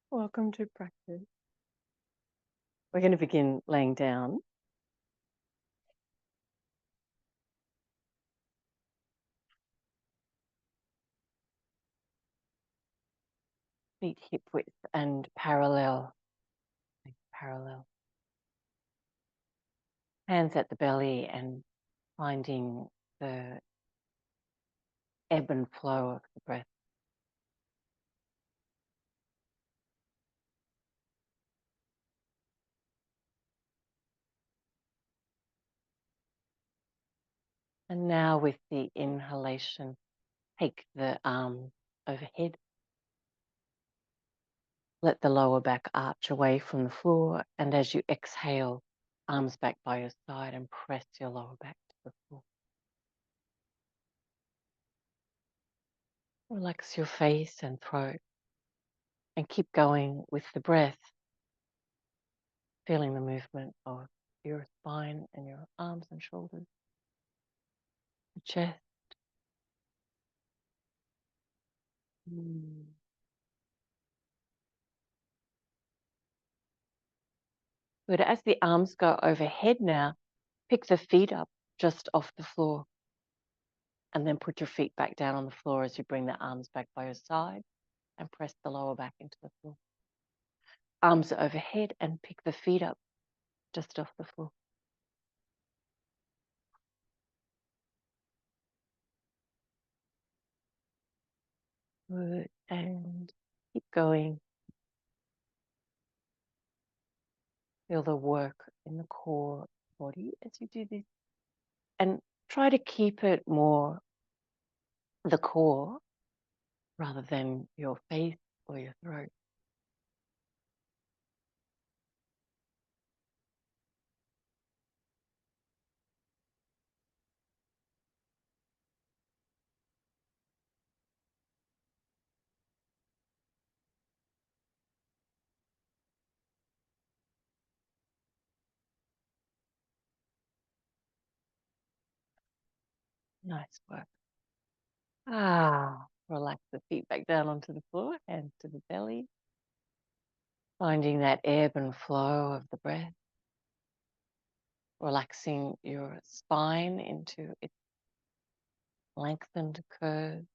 Welcome to practice. We're going to begin laying down. Feet hip width and parallel. Parallel. Hands at the belly and finding the ebb and flow of the breath. And now with the inhalation, take the arm overhead. Let the lower back arch away from the floor. And as you exhale, arms back by your side and press your lower back to the floor. Relax your face and throat and keep going with the breath, feeling the movement of your spine and your arms and shoulders, the chest. Good. As the arms go overhead now, pick the feet up just off the floor and then put your feet back down on the floor as you bring the arms back by your side and press the lower back into the floor. Arms overhead and pick the feet up just off the floor. Good. And keep going. Feel the work in the core body as you do this. And try to keep it more the core rather than your face or your throat. Nice work. Relax the feet back down onto the floor, hands to the belly. Finding that ebb and flow of the breath. Relaxing your spine into its lengthened curves.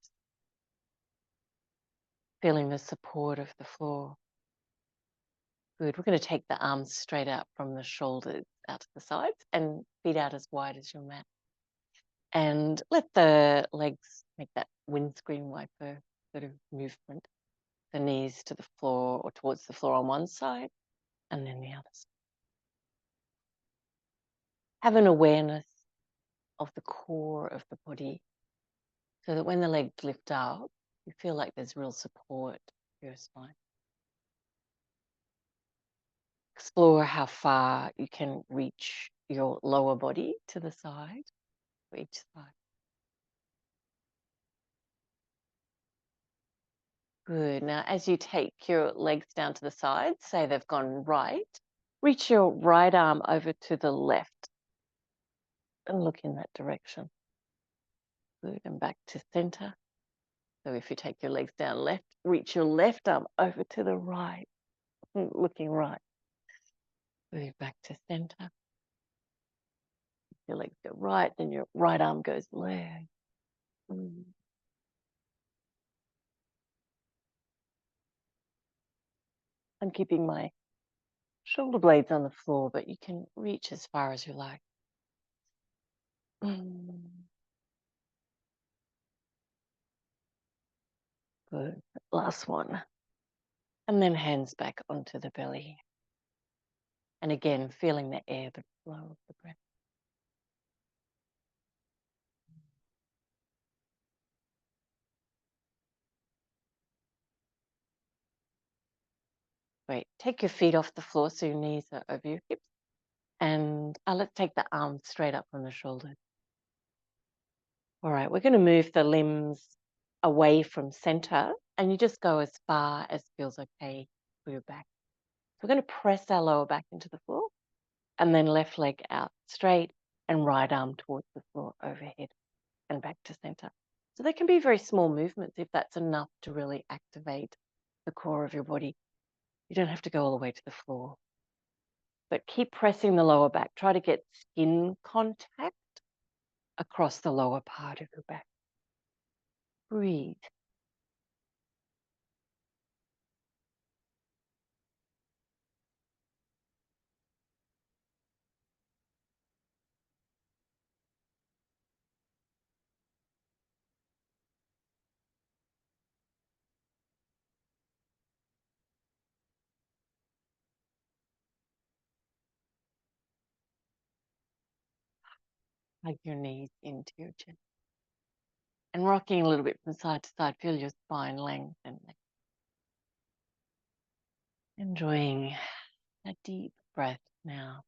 Feeling the support of the floor. Good. We're going to take the arms straight out from the shoulders out to the sides and feet out as wide as your mat. And let the legs make that windscreen wiper sort of movement. The knees to the floor or towards the floor on one side and then the other side. Have an awareness of the core of the body so that when the legs lift up, you feel like there's real support for your spine. Explore how far you can reach your lower body to the side, for each side. Good. Now, as you take your legs down to the side, say they've gone right, reach your right arm over to the left and look in that direction. Good. And back to center. So if you take your legs down left, reach your left arm over to the right, looking right. Move back to center. Your legs go right, then your right arm goes left. I'm keeping my shoulder blades on the floor, but you can reach as far as you like. Good. Last one. And then hands back onto the belly. And again, feeling the ebb and flow of the breath. Great. Take your feet off the floor so your knees are over your hips. And let's take the arms straight up from the shoulders. All right, we're going to move the limbs away from center and you just go as far as feels okay for your back. So we're going to press our lower back into the floor and then left leg out straight and right arm towards the floor overhead and back to center. So they can be very small movements if that's enough to really activate the core of your body. You don't have to go all the way to the floor. But keep pressing the lower back. Try to get skin contact across the lower part of your back. Breathe. Hug your knees into your chest. And rocking a little bit from side to side, feel your spine lengthen. Enjoying a deep breath now.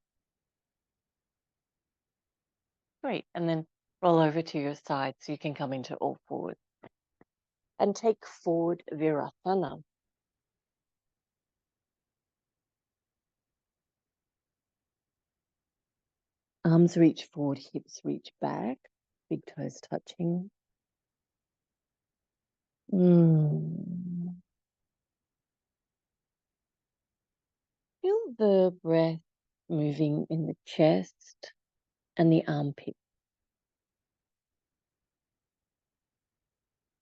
Great. And then roll over to your side so you can come into all fours. And take forward Virasana. Arms reach forward, hips reach back, big toes touching. Feel the breath moving in the chest and the armpit.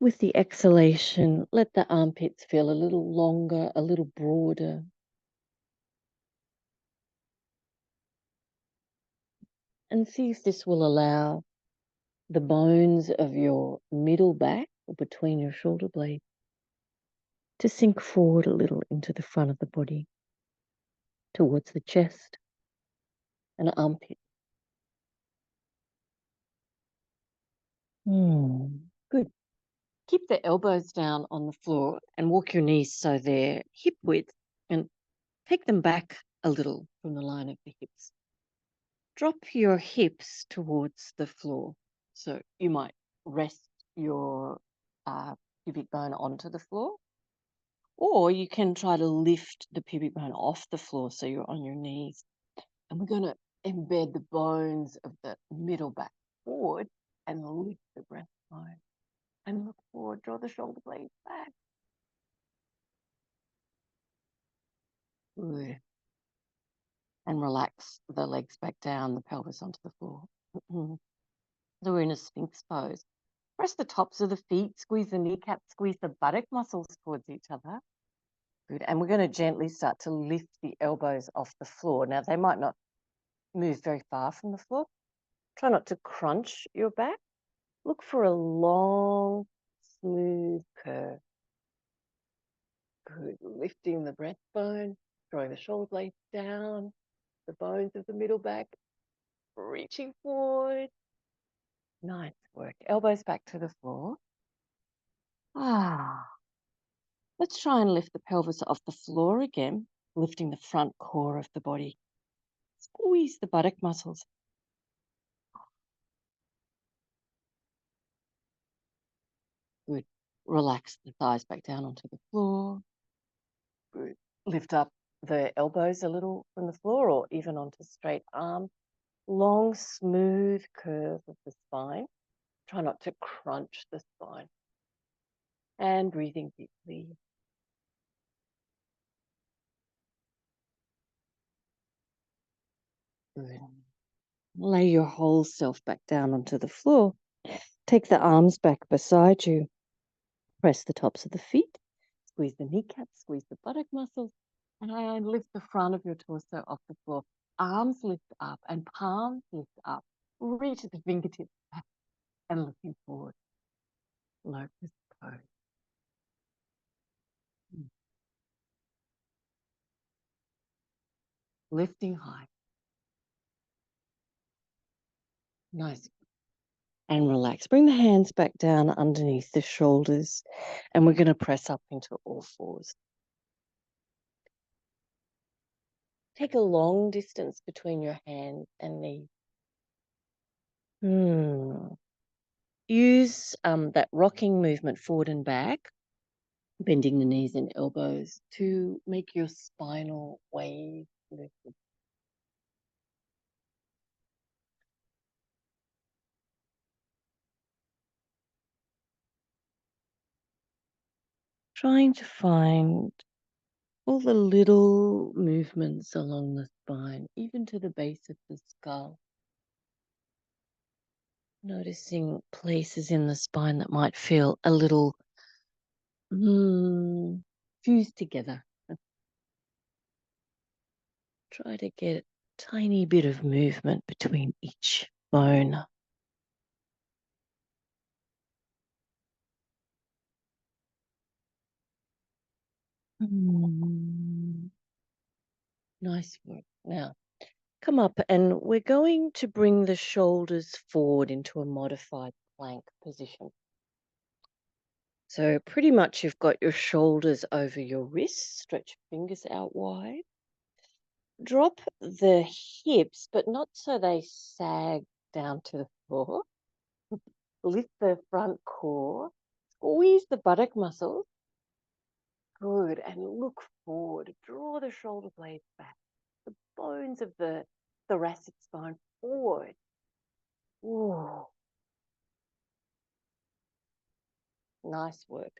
With the exhalation, let the armpits feel a little longer, a little broader. And see if this will allow the bones of your middle back, or between your shoulder blades, to sink forward a little into the front of the body, towards the chest and armpit. Good. Keep the elbows down on the floor and walk your knees so they're hip width, and take them back a little from the line of the hips. Drop your hips towards the floor. So you might rest your pubic bone onto the floor, or you can try to lift the pubic bone off the floor so you're on your knees. And we're going to embed the bones of the middle back forward and lift the breastbone. And look forward, draw the shoulder blades back. Good. And relax the legs back down, the pelvis onto the floor. So we're in a Sphinx pose. Press the tops of the feet, squeeze the kneecaps, squeeze the buttock muscles towards each other. Good. And we're going to gently start to lift the elbows off the floor. Now, they might not move very far from the floor. Try not to crunch your back. Look for a long, smooth curve. Good. Lifting the breastbone, drawing the shoulder blades down, the bones of the middle back, reaching forward. Nice work. Elbows back to the floor. Let's try and lift the pelvis off the floor again, lifting the front core of the body. Squeeze the buttock muscles. Good. Relax the thighs back down onto the floor. Good. Lift up the elbows a little from the floor or even onto straight arms. Long, smooth curve of the spine. Try not to crunch the spine. And breathing deeply. Good. Lay your whole self back down onto the floor. Take the arms back beside you. Press the tops of the feet. Squeeze the kneecaps, squeeze the buttock muscles, and lift the front of your torso off the floor. Arms lift up and palms lift up. Reach the fingertips back and looking forward. Locust pose. Lifting high. Nice. And relax. Bring the hands back down underneath the shoulders, and we're going to press up into all fours. Take a long distance between your hands and knees. Use that rocking movement forward and back, bending the knees and elbows to make your spinal wave lifted. Trying to find All the little movements along the spine, even to the base of the skull. Noticing places in the spine that might feel a little fused together. Try to get a tiny bit of movement between each bone. Nice work. Now, come up and we're going to bring the shoulders forward into a modified plank position. So pretty much you've got your shoulders over your wrists, stretch your fingers out wide. Drop the hips, but not so they sag down to the floor. Lift the front core, squeeze the buttock muscles. Good, and look forward. Draw the shoulder blades back. The bones of the thoracic spine forward. Ooh, nice work.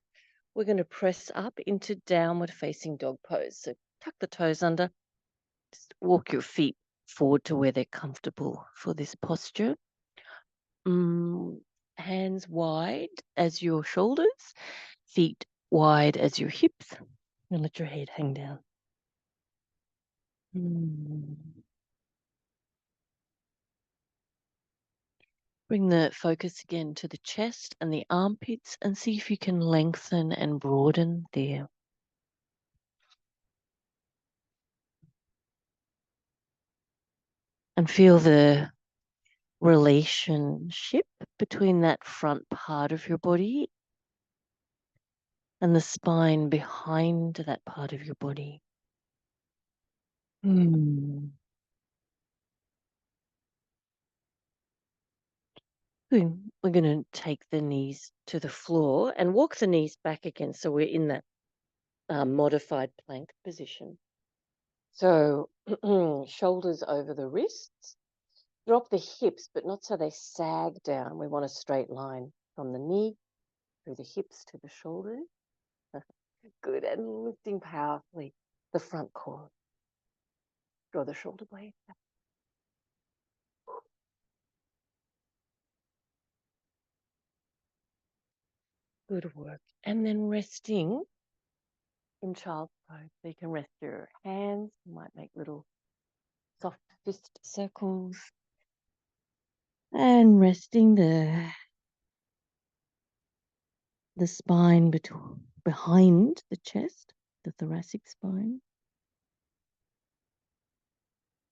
We're going to press up into downward facing dog pose. So tuck the toes under. Just walk your feet forward to where they're comfortable for this posture. Hands wide as your shoulders, feet wide as your hips, and let your head hang down. Bring the focus again to the chest and the armpits and see if you can lengthen and broaden there. And feel the relationship between that front part of your body and the spine behind that part of your body. We're going to take the knees to the floor and walk the knees back again. So we're in that modified plank position. So shoulders over the wrists. Drop the hips, but not so they sag down. We want a straight line from the knee through the hips to the shoulders. Good. And lifting powerfully the front core. Draw the shoulder blades back. Good work. And then resting in child's pose. So you can rest your hands. You might make little soft fist circles. And resting the spine behind the chest, the thoracic spine.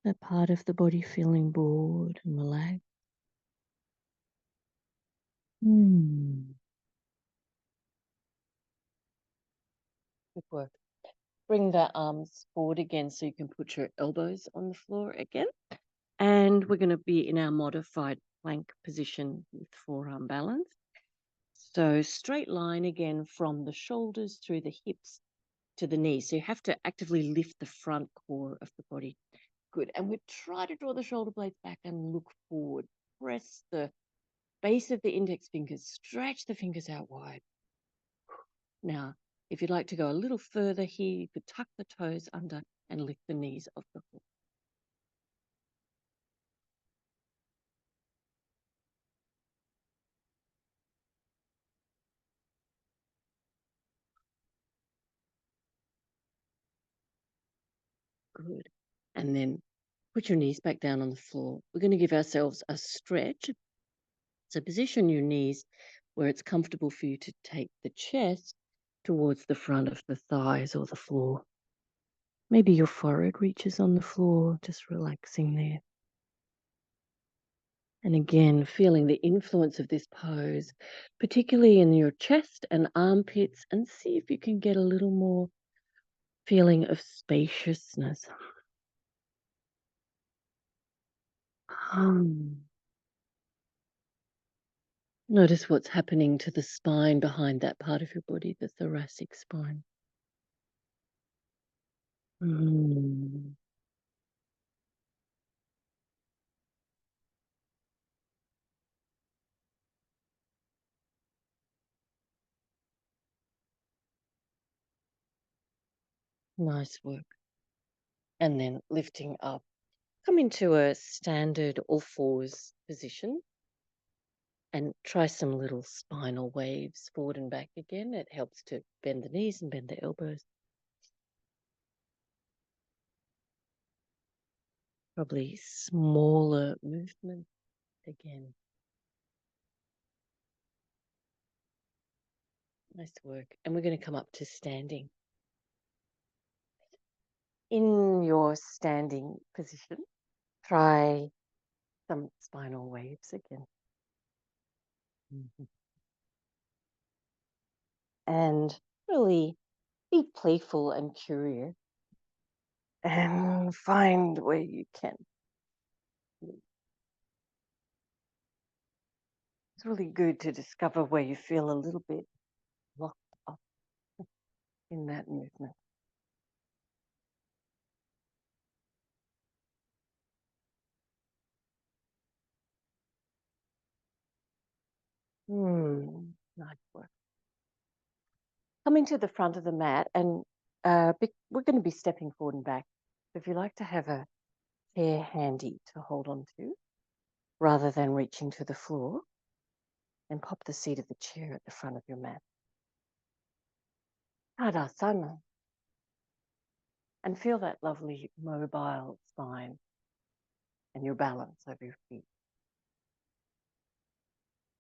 That part of the body feeling broad and relaxed. Good work. Bring the arms forward again so you can put your elbows on the floor again. And we're going to be in our modified plank position with forearm balance. So straight line again from the shoulders through the hips to the knees. So you have to actively lift the front core of the body. Good. And we try to draw the shoulder blades back and look forward. Press the base of the index fingers. Stretch the fingers out wide. Now, if you'd like to go a little further here, you could tuck the toes under and lift the knees off the floor. Good. And then put your knees back down on the floor. We're going to give ourselves a stretch. So position your knees where it's comfortable for you to take the chest towards the front of the thighs or the floor. Maybe your forehead reaches on the floor, just relaxing there. And again, feeling the influence of this pose, particularly in your chest and armpits, and see if you can get a little more feeling of spaciousness. Notice what's happening to the spine behind that part of your body, the thoracic spine. Nice work. And then lifting up. Come into a standard all fours position and try some little spinal waves forward and back again. It helps to bend the knees and bend the elbows. Probably smaller movement again. Nice work. And we're going to come up to standing. In your standing position, try some spinal waves again. And really be playful and curious and find where you can. It's really good to discover where you feel a little bit locked up in that movement. Nice work. Coming to the front of the mat, and we're going to be stepping forward and back. If you like to have a chair handy to hold on to, rather than reaching to the floor, and pop the seat of the chair at the front of your mat. Tadasana. And feel that lovely mobile spine and your balance over your feet.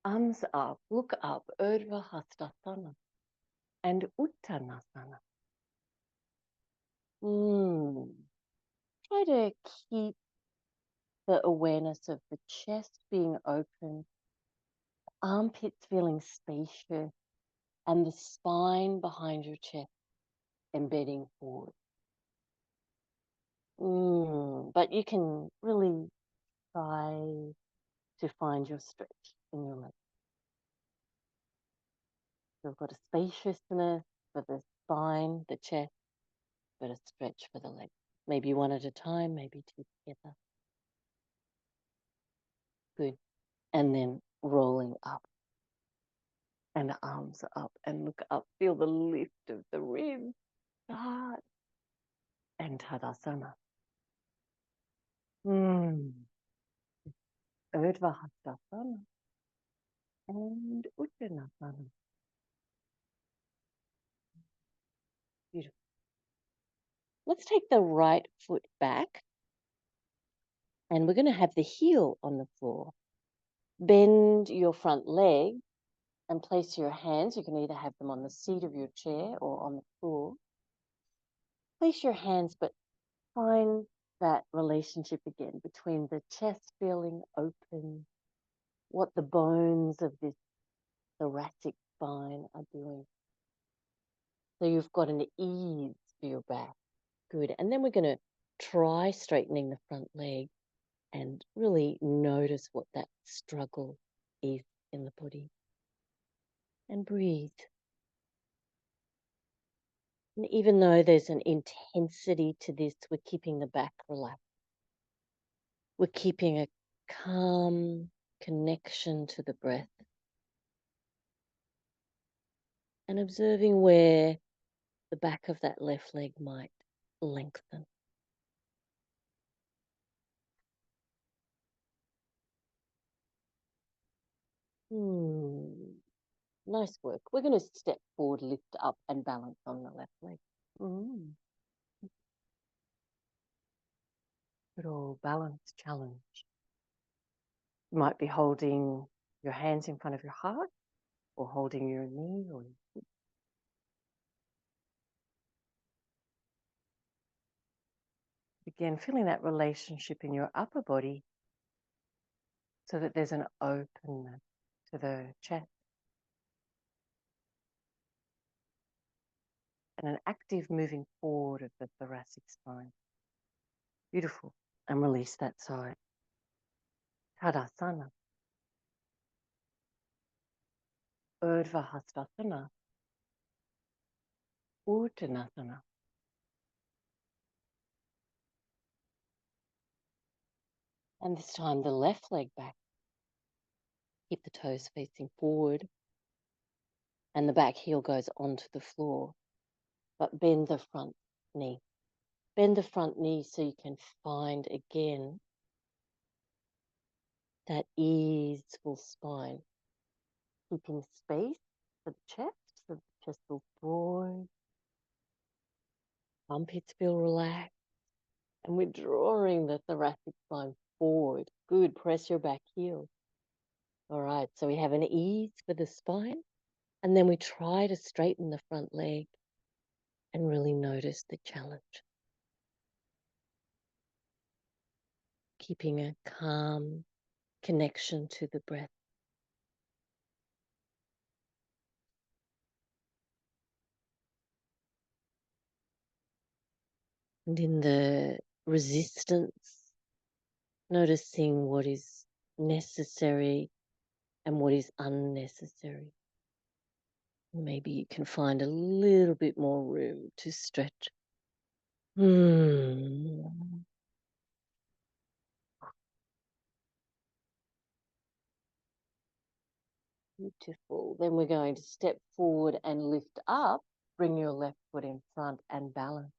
Arms up, look up, Urdhva Hastasana and Uttanasana. Try to keep the awareness of the chest being open, armpits feeling spacious, and the spine behind your chest embedding forward. But you can really try to find your stretch in your legs. You've got a spaciousness for the spine, the chest, but a stretch for the legs. Maybe one at a time, maybe two together. Good. And then rolling up. And the arms up and look up. Feel the lift of the ribs. Start. And Tadasana. Urdhva Hastasana. And Uttanasana. Beautiful. Let's take the right foot back. And we're going to have the heel on the floor. Bend your front leg and place your hands. You can either have them on the seat of your chair or on the floor. Place your hands, but find that relationship again between the chest feeling open, what the bones of this thoracic spine are doing. So you've got an ease for your back. Good. And then we're going to try straightening the front leg and really notice what that struggle is in the body. And breathe. And even though there's an intensity to this, we're keeping the back relaxed. We're keeping a calm connection to the breath. And observing where the back of that left leg might lengthen. Nice work. We're going to step forward, lift up, and balance on the left leg. Good old balance challenge. You might be holding your hands in front of your heart or holding your knee or your hip. Again, feeling that relationship in your upper body so that there's an openness to the chest and an active moving forward of the thoracic spine. Beautiful. And release that side. Tadasana. Urdhva Hastasana. Uttanasana. And this time the left leg back. Keep the toes facing forward. And the back heel goes onto the floor. But bend the front knee. Bend the front knee so you can find again that easeful spine. Keeping space for the chest, so the chest feels broad, armpits feel relaxed, and we're drawing the thoracic spine forward. Good, press your back heel. All right, so we have an ease for the spine, and then we try to straighten the front leg and really notice the challenge. Keeping a calm connection to the breath. And in the resistance, noticing what is necessary and what is unnecessary. Maybe you can find a little bit more room to stretch. Beautiful. Then we're going to step forward and lift up. Bring your left foot in front and balance.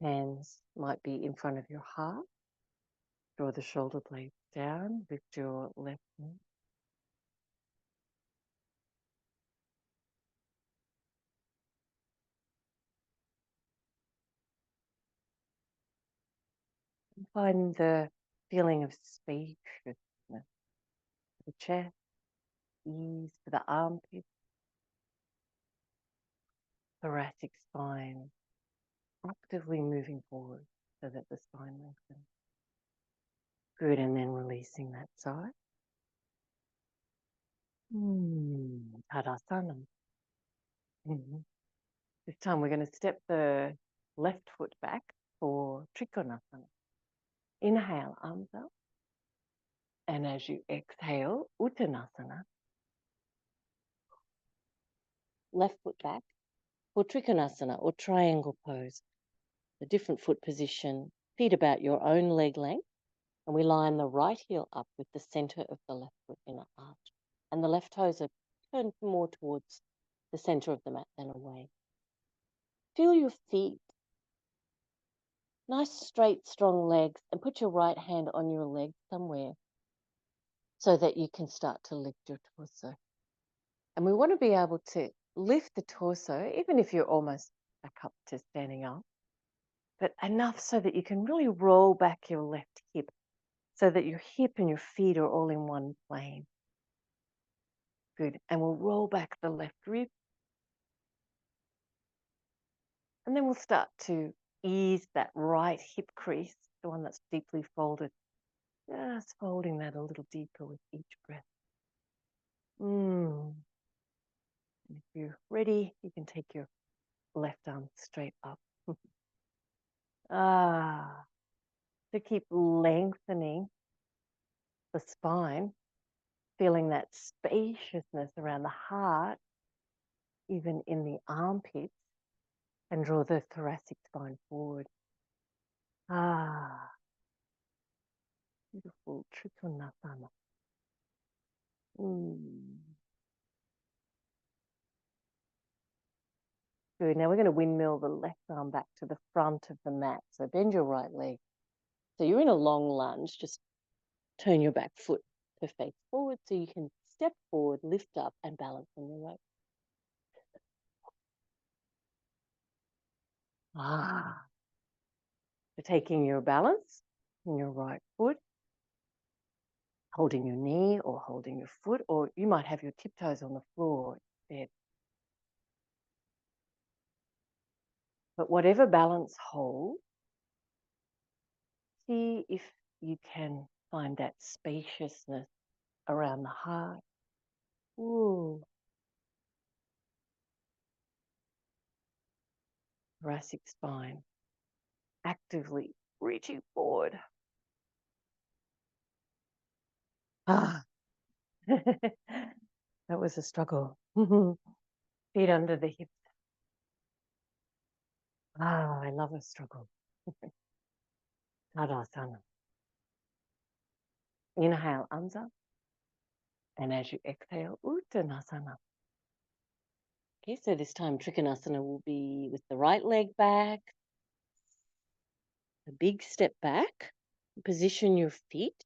Hands might be in front of your heart. Draw the shoulder blades down. Lift your left knee. Find the feeling of spaciousness for the chest, ease for the armpits, thoracic spine, actively moving forward so that the spine lengthens. Good, and then releasing that side. Tadasana. This time we're going to step the left foot back for Trikonasana. Inhale, arms up. And as you exhale, Uttanasana. Left foot back for Trikonasana or triangle pose. The different foot position, feet about your own leg length. And we line the right heel up with the center of the left foot in an arch. And the left toes are turned more towards the center of the mat than away. Feel your feet. Nice, straight, strong legs. And put your right hand on your leg somewhere so that you can start to lift your torso. And we want to be able to lift the torso, even if you're almost back up to standing up, but enough so that you can really roll back your left hip so that your hip and your feet are all in one plane. Good. And we'll roll back the left rib. And then we'll start to ease that right hip crease, the one that's deeply folded. Just folding that a little deeper with each breath. And if you're ready, you can take your left arm straight up. To keep lengthening the spine, feeling that spaciousness around the heart, even in the armpits, and draw the thoracic spine forward. Beautiful Trikonasana. Good. Now we're going to windmill the left arm back to the front of the mat. So bend your right leg. So you're in a long lunge. Just turn your back foot to face forward so you can step forward, lift up, and balance on your right. So taking your balance in your right foot, holding your knee or holding your foot, or you might have your tiptoes on the floor instead. But whatever balance hold, see if you can find that spaciousness around the heart. Thoracic spine, actively reaching forward. That was a struggle. Feet under the hips. I love a struggle. Tadasana. Inhale, arms up. And as you exhale, Uttanasana. Okay, so this time Trikonasana will be with the right leg back, a big step back, position your feet.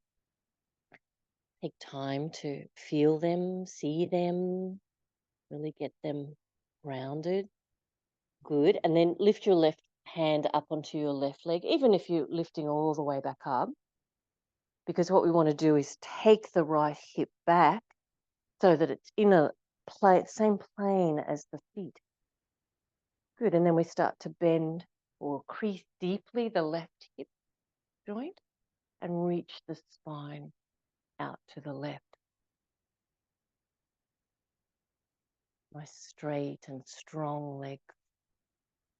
Take time to feel them, see them, really get them grounded. Good. And then lift your left hand up onto your left leg, even if you're lifting all the way back up, because what we want to do is take the right hip back so that it's in a same plane as the feet. Good. And then we start to bend or crease deeply the left hip joint and reach the spine out to the left. Nice straight and strong legs.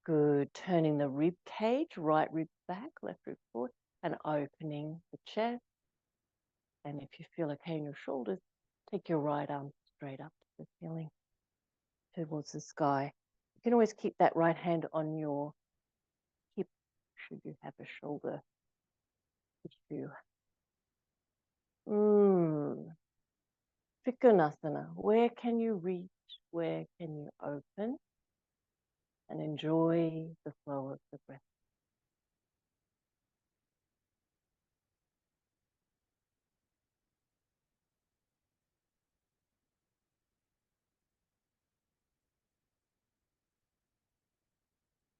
Good. Turning the rib cage, right rib back, left rib forward, and opening the chest. And if you feel okay in your shoulders, take your right arm straight up to the ceiling, towards the sky. You can always keep that right hand on your hip should you have a shoulder issue. Trikonasana. Where can you reach? Where can you open? And enjoy the flow of the breath.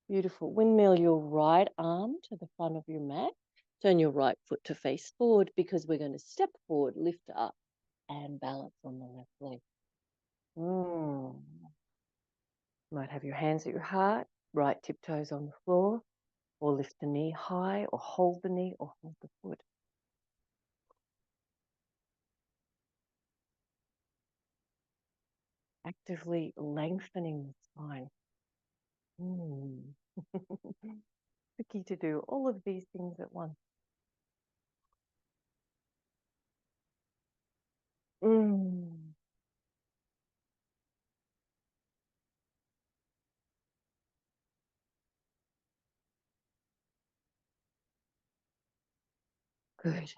Beautiful. Windmill your right arm to the front of your mat. Turn your right foot to face forward because we're going to step forward, lift up, and balance on the left leg. Might have your hands at your heart, right tiptoes on the floor, or lift the knee high, or hold the knee, or hold the foot. Actively lengthening the spine. Tricky to do all of these things at once. Good.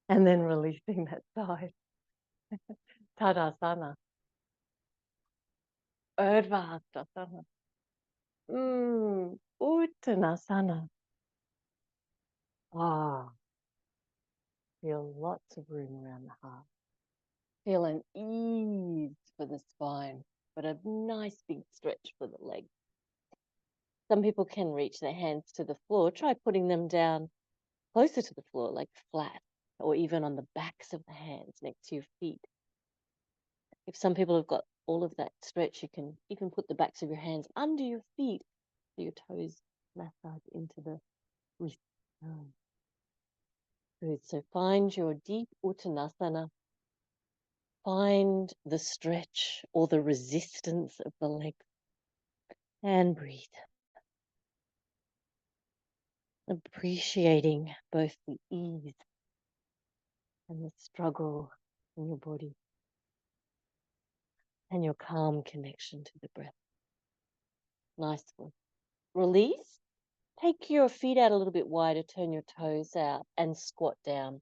And then releasing that side. Tadasana. Urdhva. Uttanasana. Feel lots of room around the heart. Feel an ease for the spine, but a nice big stretch for the legs. Some people can reach their hands to the floor. Try putting them down closer to the floor, like flat, or even on the backs of the hands next to your feet. If some people have got all of that stretch, you can even put the backs of your hands under your feet so your toes massage into the wrist. Good. So find your deep Uttanasana. Find the stretch or the resistance of the legs and breathe. Appreciating both the ease and the struggle in your body and your calm connection to the breath. Nice one. Release. Take your feet out a little bit wider, turn your toes out and squat down.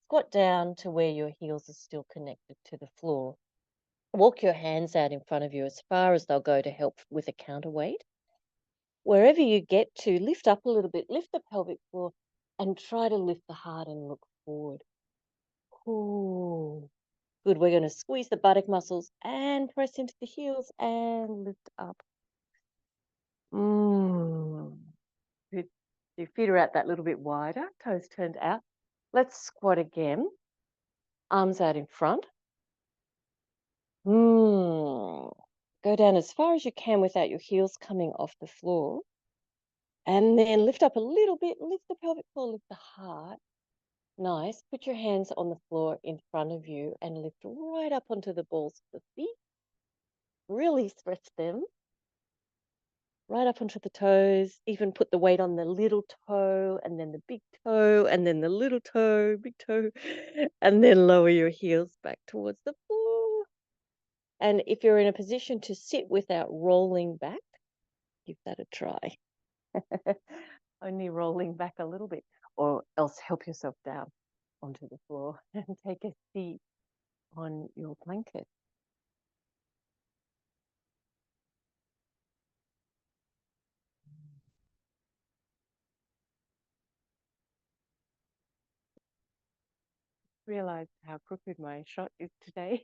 Squat down to where your heels are still connected to the floor. Walk your hands out in front of you as far as they'll go to help with a counterweight. Wherever you get to, lift up a little bit, lift the pelvic floor and try to lift the heart and look forward. Ooh. Good. We're going to squeeze the buttock muscles and press into the heels and lift up. Good. Your feet are out that little bit wider, toes turned out. Let's squat again. Arms out in front. Go down as far as you can without your heels coming off the floor. And then lift up a little bit, lift the pelvic floor, lift the heart. Nice. Put your hands on the floor in front of you and lift right up onto the balls of the feet. Really stretch them. Right up onto the toes. Even put the weight on the little toe and then the big toe and then the little toe, big toe. And then lower your heels back towards the floor. And if you're in a position to sit without rolling back, give that a try. Only rolling back a little bit, or else help yourself down onto the floor and take a seat on your blanket. realized how crooked my shot is today.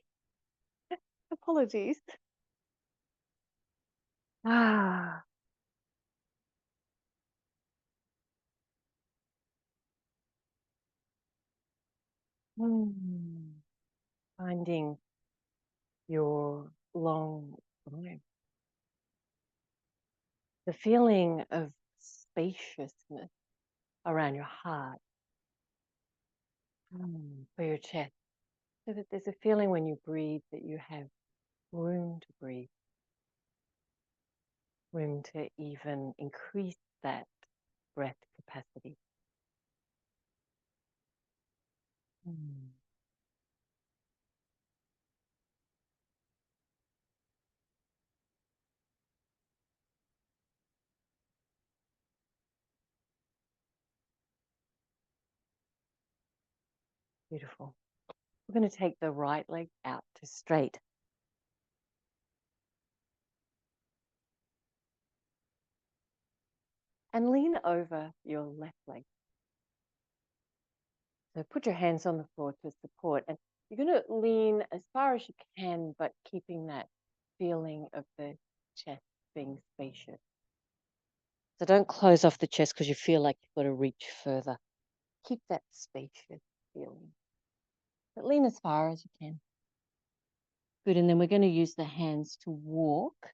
Apologies. Ah. Finding your long spine. The feeling of spaciousness around your heart, for your chest, so that there's a feeling when you breathe that you have room to breathe, room to even increase that breath capacity. Beautiful. We're going to take the right leg out to straight. And lean over your left leg. So put your hands on the floor to support. And you're going to lean as far as you can, but keeping that feeling of the chest being spacious. So don't close off the chest because you feel like you've got to reach further. Keep that spacious feeling. But lean as far as you can. Good. And then we're going to use the hands to walk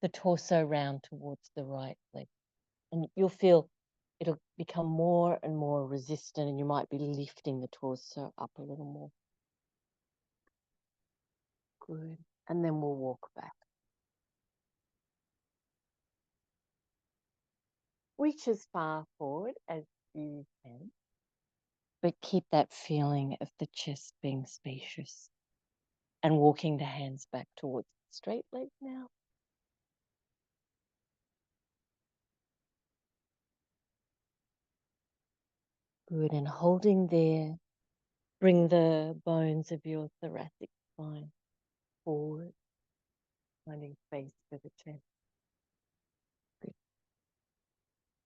the torso round towards the right leg. And you'll feel it'll become more and more resistant, and you might be lifting the torso up a little more. Good. And then we'll walk back. Reach as far forward as you can, but keep that feeling of the chest being spacious. And walking the hands back towards the straight leg now. Good. And holding there, bring the bones of your thoracic spine forward, finding space for the chest. Good.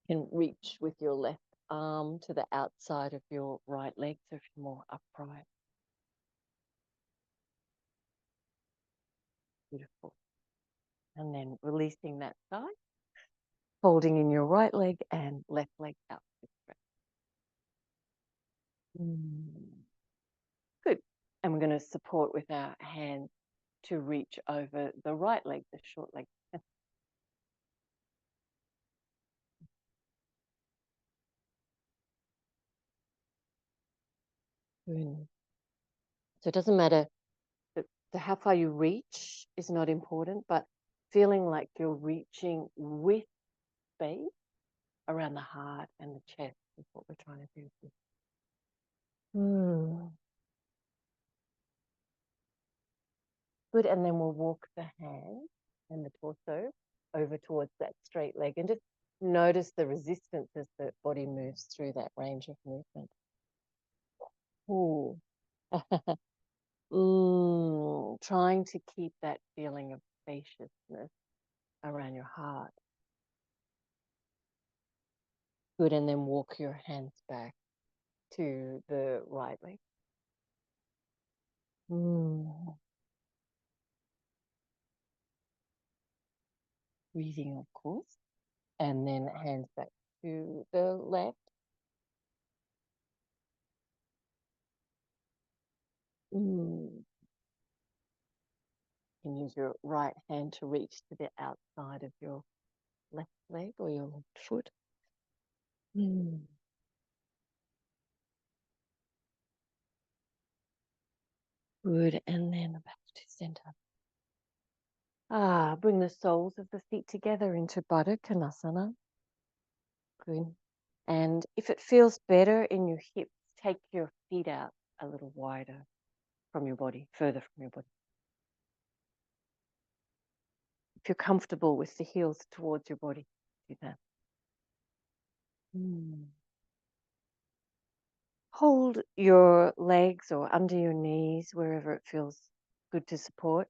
You can reach with your left arm to the outside of your right leg, so if you're more upright. Beautiful. And then releasing that side, folding in your right leg and left leg out. Good. And we're going to support with our hands to reach over the right leg, the short leg. Good. So it doesn't matter how far you reach is not important, but feeling like you're reaching with space around the heart and the chest is what we're trying to do. Good, and then we'll walk the hands and the torso over towards that straight leg and just notice the resistance as the body moves through that range of movement. Ooh. Trying to keep that feeling of spaciousness around your heart. Good, and then walk your hands back to the right leg. Breathing, of course, and then hands back to the left. You can use your right hand to reach to the outside of your left leg or your left foot. Good, and then back to center. Bring the soles of the feet together into Baddha Konasana. Good. And if it feels better in your hips, take your feet out a little wider from your body, further from your body. If you're comfortable with the heels towards your body, do that. Hold your legs or under your knees, wherever it feels good to support.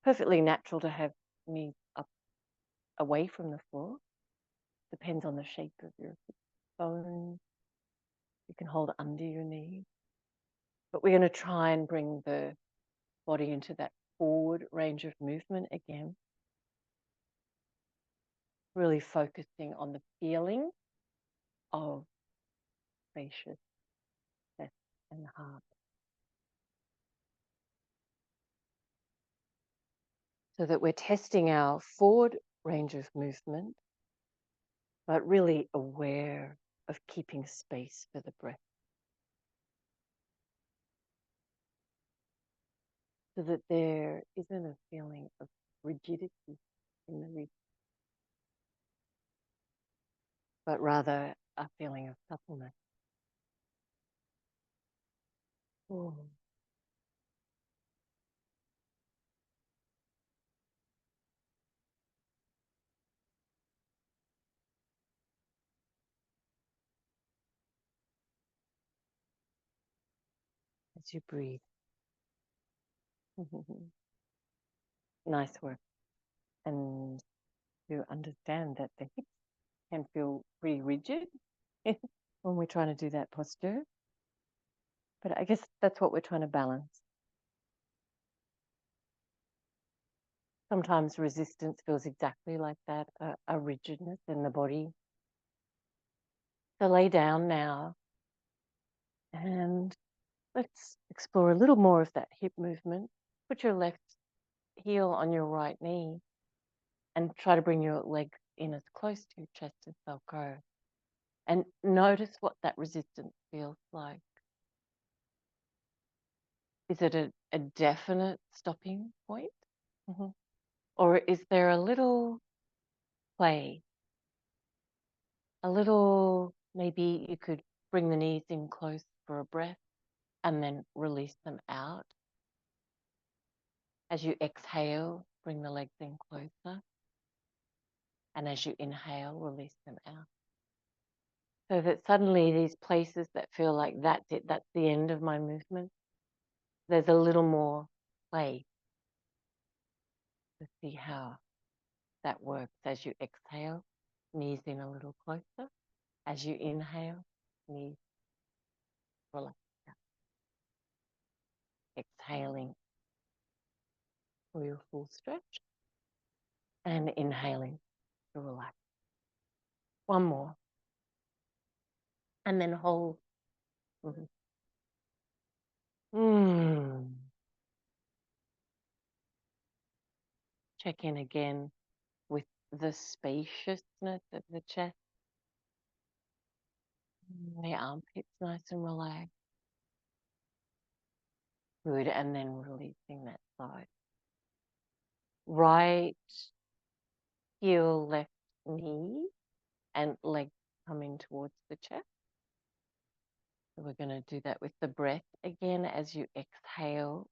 Perfectly natural to have knees up away from the floor. Depends on the shape of your bones. You can hold under your knees. But we're going to try and bring the body into that forward range of movement again. Really focusing on the feeling of spacious chest and heart. So that we're testing our forward range of movement, but really aware of keeping space for the breath. So that there isn't a feeling of rigidity in the ribs, but rather a feeling of suppleness. Oh. As you breathe. Nice work. And you understand that the hips can feel pretty rigid when we're trying to do that posture. But I guess that's what we're trying to balance. Sometimes resistance feels exactly like that, a rigidness in the body. So lay down now and let's explore a little more of that hip movement. Put your left heel on your right knee and try to bring your legs in as close to your chest as they'll go. And notice what that resistance feels like. Is it a definite stopping point? Or is there a little play? A little, maybe you could bring the knees in close for a breath and then release them out. As you exhale, bring the legs in closer. And as you inhale, release them out. So that suddenly these places that feel like that's it, that's the end of my movement, there's a little more play to see how that works. As you exhale, knees in a little closer. As you inhale, knees relax out. Exhaling for your full stretch and inhaling to relax. One more. And then hold. Check in again with the spaciousness of the chest. The armpits nice and relaxed. Good, and then releasing that side. Right heel, left knee, and leg coming towards the chest. So we're going to do that with the breath again. As you exhale,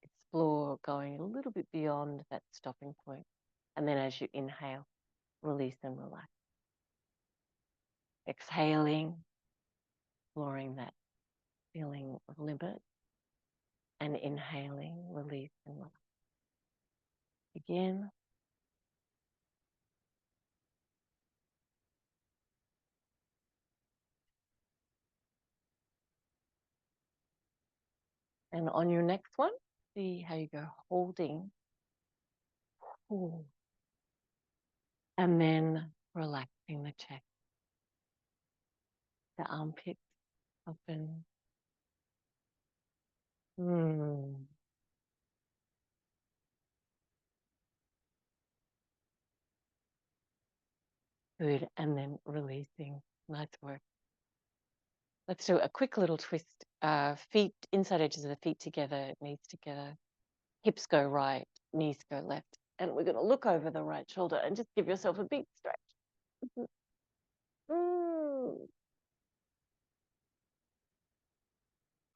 explore going a little bit beyond that stopping point. And then as you inhale, release and relax. Exhaling, exploring that feeling of limit. And inhaling, release and relax. Again. And on your next one, see how you go holding. Ooh. And then relaxing the chest. The armpits open. Good. And then releasing. Nice work. Let's do a quick little twist. Feet, inside edges of the feet together, knees together. Hips go right, knees go left. And we're going to look over the right shoulder and just give yourself a big stretch.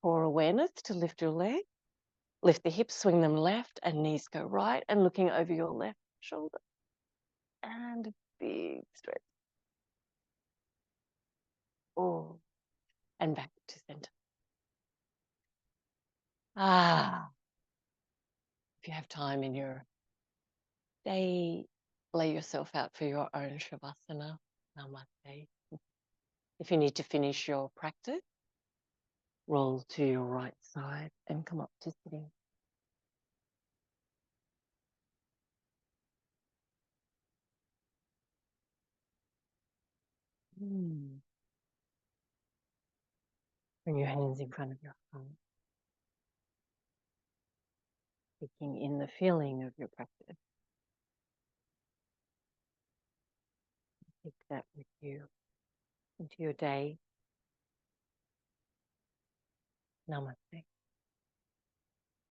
For awareness to lift your leg. Lift the hips, swing them left, and knees go right, and looking over your left shoulder. And a big stretch. Oh, and back to center. If you have time in your day, lay yourself out for your own Shavasana. Namaste. If you need to finish your practice, Roll to your right side and come up to sitting. Bring your hands in front of your heart, taking in the feeling of your practice. Take that with you into your day. Namaste.